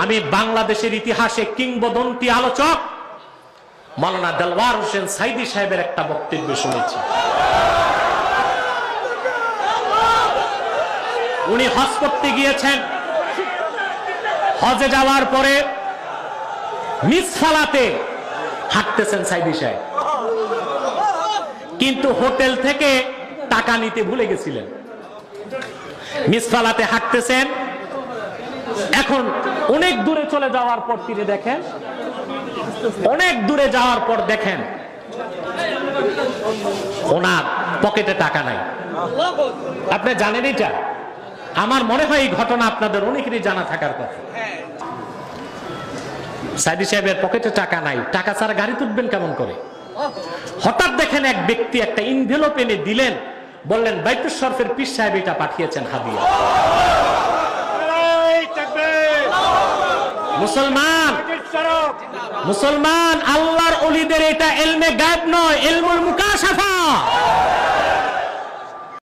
আমি বাংলাদেশের ইতিহাসে কিংবদন্তি আলোচক মাওলানা দেলওয়ার হোসেন সাইদি সাহেবের একটা বক্তব্য শুনেছি। উনি হজ করতে গিয়েছেন। হজে যাওয়ার পরে মিসফালাতে হাঁটতেছেন সাইদি সাহেব, কিন্তু হোটেল থেকে টাকা নিতে ভুলে গেছিলেন। মিসফালাতে হাঁটতেছেন, এখন অনেক দূরে চলে যাওয়ার পর তিনি দেখেন, অনেক দূরে যাওয়ার পর দেখেন ওনার পকেটে টাকা নাই। আপনি জানেন এটা? আমার মনে হয় এই ঘটনা আপনাদের অনেকেরই জানা থাকার কথা। সাইদি সাহেবের পকেটে টাকা নাই, টাকা ছাড়া গাড়ি তুলবেন কেমন করে? হঠাৎ দেখেন এক ব্যক্তি একটা ইনভেলপ এনে দিলেন, বললেন বাইতুল শরফের পীর সাহেব এটা পাঠিয়েছেন হাদিয়া। মুসলমান, মুসলমান, আল্লাহর ওলিদের এটা ইলমে গায়ব নয়, ইলমুল মুকাদ্দাস।